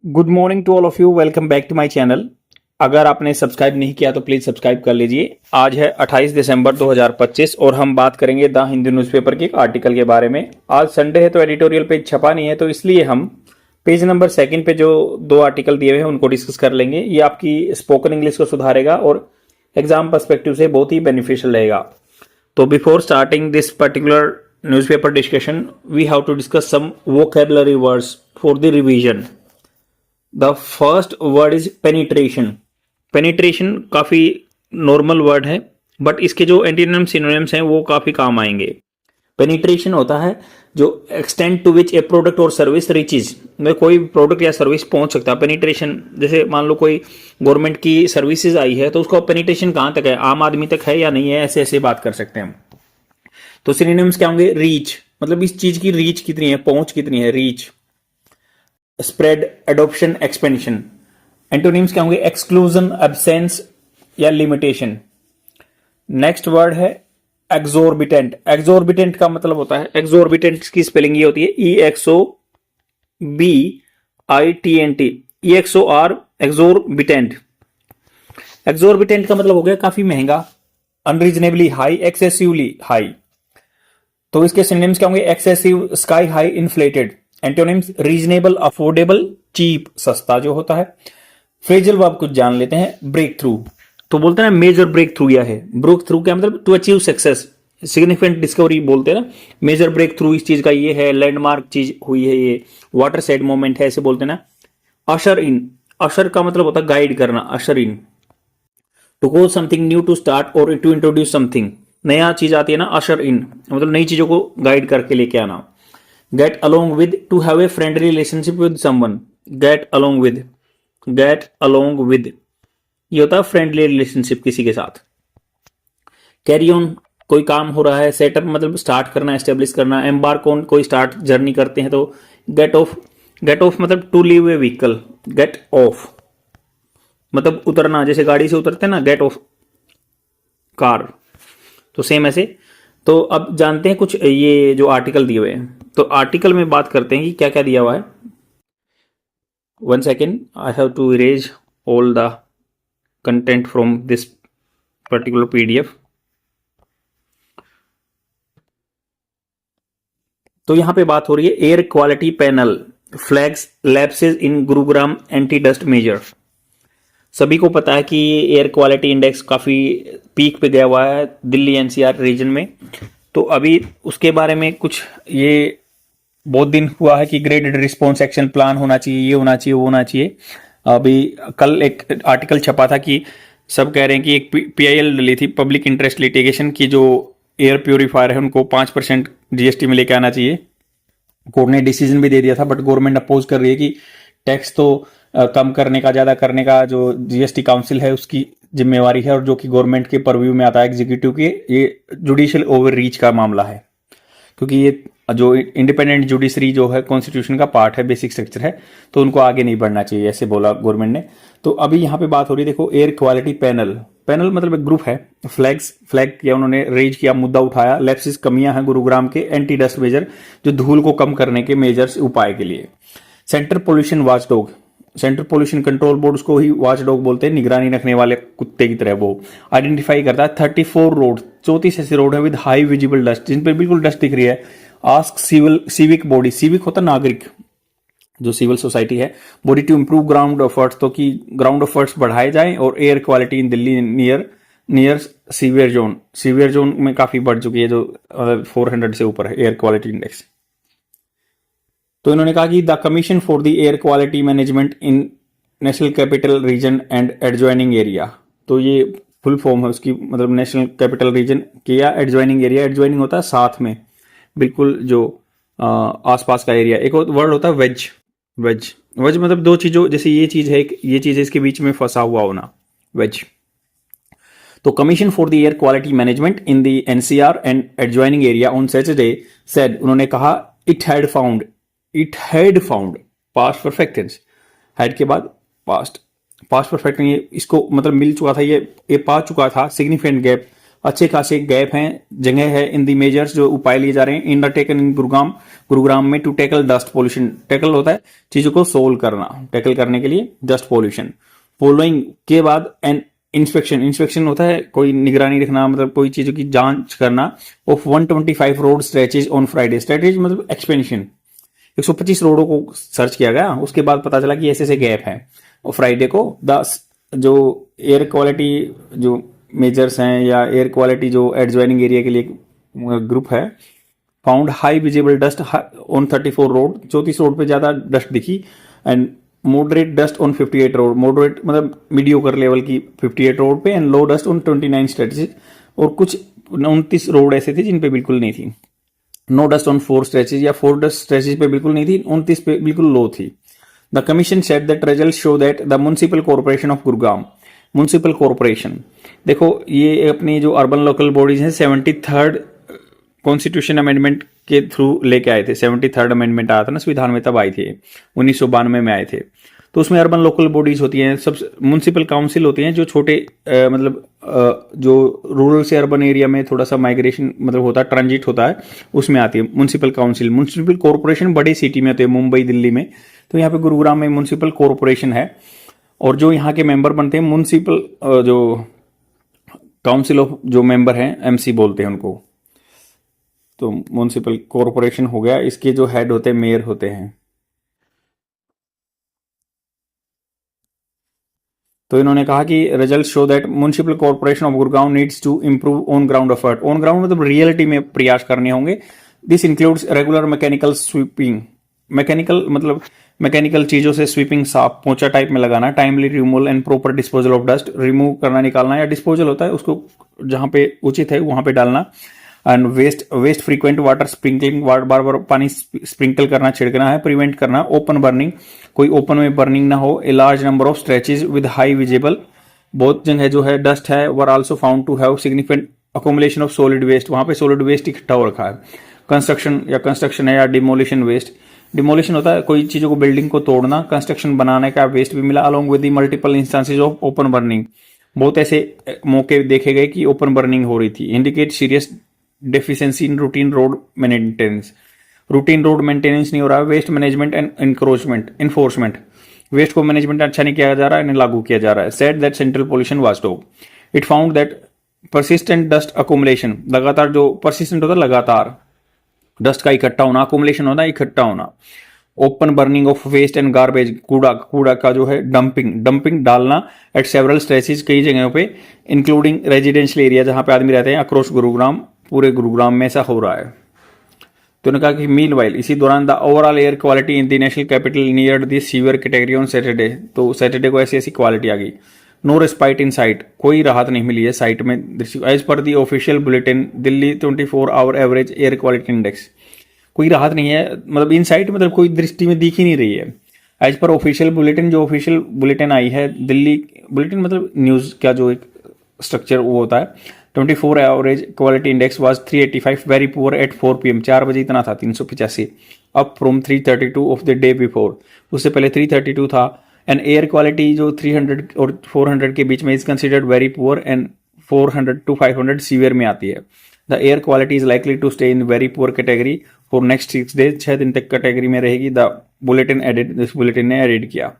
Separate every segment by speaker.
Speaker 1: Good morning to all of you. Welcome back to my channel. अगर आपने subscribe नहीं किया तो प्लीज सब्सक्राइब कर लीजिए। आज है 28 दिसंबर 2025 और हम बात करेंगे द हिंदू न्यूज़पेपर के एक आर्टिकल के बारे में। आज संडे है तो एडिटोरियल पेज छपा नहीं है, तो इसलिए हम पेज नंबर 2 पे जो दो आर्टिकल दिए हुए हैं उनको डिस्कस कर लेंगे। ये आपकी स्पोकन इंग्लिश को सुधारेगा और एग्जाम पर्सपेक्टिव से बहुत ही बेनिफिशियल रहेगा। तो before starting this particular newspaper discussion we have to discuss some vocabulary words for the revision. The first word is penetration. Penetration काफी नॉर्मल वर्ड है, बट इसके जो एंटीनिम्स सिनोनिम्स हैं वो काफी काम आएंगे। पेनिट्रेशन होता है जो extend to which a product और सर्विस रीचेज, में कोई प्रोडक्ट या सर्विस पहुंच सकता है। पेनिट्रेशन जैसे मान लो कोई गवर्नमेंट की सर्विसेज आई है तो उसका पेनिट्रेशन कहां तक है, आम आदमी तक है या नहीं है, ऐसे ऐसे बात कर सकते हैं हम। तो सिनोनिम्स क्या होंगे? रीच, मतलब इस चीज की रीच कितनी है, पहुंच कितनी है, reach. Spread, adoption, expansion. Antonyms क्या होंगे? एक्सक्लूजन, एब्सेंस या लिमिटेशन। नेक्स्ट वर्ड है एक्सोर्बिटेंट। एक्सोर्बिटेंट का मतलब होता है, एक्सोर्बिटेंट की स्पेलिंग ये होती है EXOBITENT, EXOR, एक्सोर्बिटेंट। एक्सोर्बिटेंट का मतलब हो गया काफी महंगा, अनरीजनेबली हाई, एक्सेसिवली हाई। तो इसके सिनोनिम्स क्या होंगे? Excessive, sky high, inflated. Antonyms reasonable, affordable, cheap, सस्ता जो होता है। फ्रेजल वर्ब कुछ जान लेते हैं। ब्रेक थ्रू, तो बोलते हैं ना मेजर ब्रेक थ्रू, या है ब्रेक थ्रू क्या मतलब? To achieve success, significant discovery बोलते हैं ना। मेजर ब्रेक थ्रू इस चीज का ये है, लैंडमार्क चीज हुई है, ये वाटर सेड मोमेंट है, ऐसे बोलते हैं ना। अशर इन, अशर का मतलब होता है गाइड करना, usher in. To go something new, to start और टू इंट्रोड्यूस समथिंग, नया चीज आती है ना, अशर इन मतलब नई चीजों को गाइड करके लेके आना। Get along with, to have a friendly relationship with someone. Get along with, get along with ये होता है फ्रेंडली रिलेशनशिप किसी के साथ। कैरी ऑन, कोई काम हो रहा है। सेटअप मतलब स्टार्ट करना, एस्टेब्लिश करना। एम्बार्क ऑन, कोई स्टार्ट जर्नी करते हैं तो। गेट ऑफ, गेट ऑफ मतलब to leave a vehicle. Get off मतलब उतरना, जैसे गाड़ी से उतरते हैं ना, गेट ऑफ कार, तो सेम ऐसे। तो अब जानते हैं कुछ ये जो आर्टिकल दिए हुए हैं, तो आर्टिकल में बात करते हैं कि क्या क्या दिया हुआ है। 1 second, I have to erase all the content from this particular PDF। तो यहां पे बात हो रही है air quality panel flags lapses in Gurugram anti dust measure. सभी को पता है कि एयर क्वालिटी इंडेक्स काफी पीक पे गया हुआ है दिल्ली NCR रीजन में। तो अभी उसके बारे में कुछ, ये बहुत दिन हुआ है कि ग्रेडेड रिस्पॉन्स एक्शन प्लान होना चाहिए, ये होना चाहिए, वो होना चाहिए। अभी कल एक आर्टिकल छपा था कि सब कह रहे हैं कि एक PIL डली थी, पब्लिक इंटरेस्ट लिटिगेशन की, जो एयर प्योरीफायर है उनको 5% GST में लेके आना चाहिए। कोर्ट ने डिसीजन भी दे दिया था, बट गवर्नमेंट अपोज कर रही है कि टैक्स तो कम करने का, ज्यादा करने का जो GST काउंसिल है उसकी जिम्मेवारी है, और जो कि गवर्नमेंट के परव्यू में आता है, एग्जीक्यूटिव के। ये जुडिशियल ओवर रीच का मामला है, क्योंकि ये जो इंडिपेंडेंट जुडिशरी जो है कॉन्स्टिट्यूशन का पार्ट है, बेसिक स्ट्रक्चर है, तो उनको आगे नहीं बढ़ना चाहिए, ऐसे बोला गवर्नमेंट ने। तो अभी यहाँ पे बात हो रही है, देखो एयर क्वालिटी पैनल, पैनल मतलब एक ग्रुप है। फ्लैग्स, फ्लैग किया उन्होंने, रेज किया, मुद्दा उठाया। लैप्सेस, कमियां हैं गुरुग्राम के एंटी डस्ट मेजर, जो धूल को कम करने के मेजर्स, उपाय के लिए। Central pollution watchdog, central pollution control board उसको ही वॉचडॉग बोलते हैं, निगरानी रखने वाले कुत्ते की तरह। वो आइडेंटिफाई करता है 34 रोड, 34 ऐसे रोड है विद हाई विजिबल डस्ट, जिन पर बिल्कुल डस्ट दिख रही है। आस्क सिविक बॉडी, सिविक होता नागरिक, जो सिविल सोसाइटी है, body to improve ground efforts, तो कि ग्राउंड एफर्ट्स बढ़ाए जाएं। और air quality in Delhi near severe zone, severe zone में काफी बढ़ चुकी है, जो 400 से ऊपर है एयर क्वालिटी इंडेक्स। तो इन्होंने कहा कि the commission for the air quality management in national capital region and adjoining area, तो ये फुल फॉर्म है उसकी, मतलब नेशनल कैपिटल रीजन के या एडजॉइनिंग एरिया। एडजॉइनिंग होता है साथ में, बिल्कुल जो आसपास का एरिया। एक वर्ड होता है वेज, वेज, वेज मतलब दो चीजों, जैसे ये चीज है, ये चीज है, इसके बीच में फंसा हुआ होना, वेज। तो commission for the air quality management in the NCR and adjoining area on Saturday said, उन्होंने कहा it had found, past perfect tense, had के बाद पास्ट, पास्ट परफेक्ट, ये इसको मतलब मिल चुका था, ये पा चुका था सिग्निफिकेंट गैप अच्छे खासे गैप हैं, जगह है इन दी मेजर्स जो उपाय लिए जा रहे हैं अंडरटेकन इन गुरुग्राम में to tackle dust pollution. Tackle होता है चीजों को सोल्व करना, टैकल करने के लिए डस्ट पोल्यूशन। फॉलोइंग के बाद एन इंस्पेक्शन होता है कोई निगरानी रखना, मतलब कोई चीजों की जांच करना of 125 road stretches on Friday. Stretches मतलब एक्सपेंशन, 125 रोडों को सर्च किया गया, उसके बाद पता चला कि ऐसे ऐसे गैप है। और फ्राइडे को जो एयर क्वालिटी जो मेजर्स हैं या एयर क्वालिटी जो एडजॉइनिंग एरिया के लिए ग्रुप है, found high visible dust on 34 road, 34 road पे ज्यादा डस्ट दिखी, and moderate dust on 58 road, moderate मतलब मीडियोकर लेवल की 58 रोड पे, and low dust on 29 stretches, और कुछ 29 रोड ऐसे थे जिन पे बिल्कुल नहीं थी। नो डस्ट ऑन 4 स्ट्रेचेज या 4 डस्ट स्ट्रेचेज पे बिल्कुल नहीं थी, 29 पे बिल्कुल लो थी। The commission said that result show that the municipal corporation of Gurugram, municipal corporation देखो ये अपनी जो अर्बन लोकल बॉडीज हैं 73rd कॉन्स्टिट्यूशन अमेंडमेंट के थ्रू लेके आए थे। 73rd अमेंडमेंट आया था ना संविधान में, तब आए थे 1992 में आए थे। तो उसमें अर्बन लोकल बॉडीज होती हैं, सब म्युनिसिपल काउंसिल होती हैं जो छोटे जो रूरल से अर्बन एरिया में थोड़ा सा माइग्रेशन मतलब होता है, ट्रांजिट होता है, उसमें आती है म्युनिसिपल काउंसिल। म्युनिसिपल कॉर्पोरेशन बड़े सिटी में होते हैं, मुंबई दिल्ली में, तो यहाँ पे गुरुग्राम में म्युनिसिपल कॉर्पोरेशन है। और जो यहाँ के मेंबर बनते हैं म्युनिसिपल जो काउंसिल ऑफ जो मेंबर हैं एमसी बोलते हैं उनको। तो म्युनिसिपल कॉर्पोरेशन हो गया, इसके जो हेड होते हैं मेयर होते हैं। तो इन्होंने कहा कि result show that municipal corporation of Gurugram needs to improve on ground effort. On ground मतलब रियलिटी में प्रयास करने होंगे। This includes regular mechanical sweeping, mechanical मतलब मैकेनिकल चीजों से स्वीपिंग, साफ पोंछा टाइप में लगाना, timely removal and proper disposal of dust, remove करना निकालना, या डिस्पोजल होता है उसको जहां पे उचित है वहां पे डालना, and waste frequent water sprinkling, बार बार पानी स्प्रिंकल करना, छिड़कना है, प्रिवेंट करना, ओपन बर्निंग, कोई ओपन में बर्निंग ना हो, a large number of stretches with high visible, बहुत जगह जो है डस्ट है, were also found to have significant accumulation of solid waste, वहां पे सॉलिड वेस्ट इकट्ठा हो रखा है। कंस्ट्रक्शन है या डिमोलिशन वेस्ट, डिमोलिशन होता है कोई चीजों को बिल्डिंग को तोड़ना, कंस्ट्रक्शन बनाने का वेस्ट भी मिला, along with the multiple instances of open burning, बहुत ऐसे मौके देखे गए कि ओपन बर्निंग हो रही थी। Indicate serious deficiency in routine road maintenance, routine road maintenance नहीं हो रहा है, waste management and enforcement, waste को मैनेजमेंट अच्छा नहीं किया जा रहा है, लागू किया जा रहा है। Said that central pollution watchdog, it found that persistent dust accumulation, लगातार जो परसिस्टेंट होता है लगातार डस्ट का इकट्ठा होना, अकोमुलेशन होना इकट्ठा होना, open burning of waste and garbage, कूड़ा का जो है डंपिंग डालना एट सेवरल स्ट्रेचेज, कई जगहों पे इंक्लूडिंग रेजिडेंशियल एरिया जहां पे आदमी रहते हैं अक्रॉस गुरुग्राम, पूरे गुरुग्राम में ऐसा हो रहा है। तो उन्होंने कहा कि मीन वाइल इसी दौरान the overall air quality in the national capital near the severe category on Saturday, तो सैटरडे को ऐसी ऐसी क्वालिटी आ गई। नो रेस्पाइट इन साइट, कोई राहत नहीं मिली है साइट में। एज पर the official bulletin Delhi 24 hour average air quality index, कोई राहत नहीं है, मतलब इन साइट मतलब कोई दृष्टि में दिख ही नहीं रही है। एज पर ऑफिशियल बुलेटिन, जो ऑफिशियल बुलेटिन आई है दिल्ली बुलेटिन मतलब न्यूज का जो एक स्ट्रक्चर वो होता है, 24 average quality index was 385 very poor at 4 PM, 4 बजे इतना था 385, up from 332 of the day before, उससे पहले 332 था। एंड एयर क्वालिटी जो 300 और 400 के बीच में is considered very poor, and 400 to 500 severe में आती है। The air quality is likely to stay in very poor category for next 6 days, 6 दिन तक कैटेगरी में रहेगी। द बुलेटिन एडिड, इस बुलेटिन ने एडिट किया।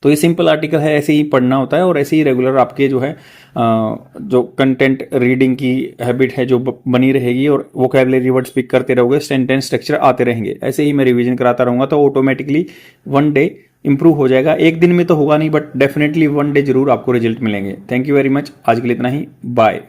Speaker 1: तो ये सिंपल आर्टिकल है, ऐसे ही पढ़ना होता है और ऐसे ही रेगुलर आपके जो है जो कंटेंट रीडिंग की हैबिट है जो बनी रहेगी, और वोकैबुलरी वर्ड स्पीक करते रहोगे, सेंटेंस स्ट्रक्चर आते रहेंगे, ऐसे ही मैं रिवीजन कराता रहूंगा, तो ऑटोमेटिकली वन डे इंप्रूव हो जाएगा। एक दिन में तो होगा नहीं, बट डेफिनेटली वन डे जरूर आपको रिजल्ट मिलेंगे। थैंक यू वेरी मच, आज के लिए इतना ही, बाय।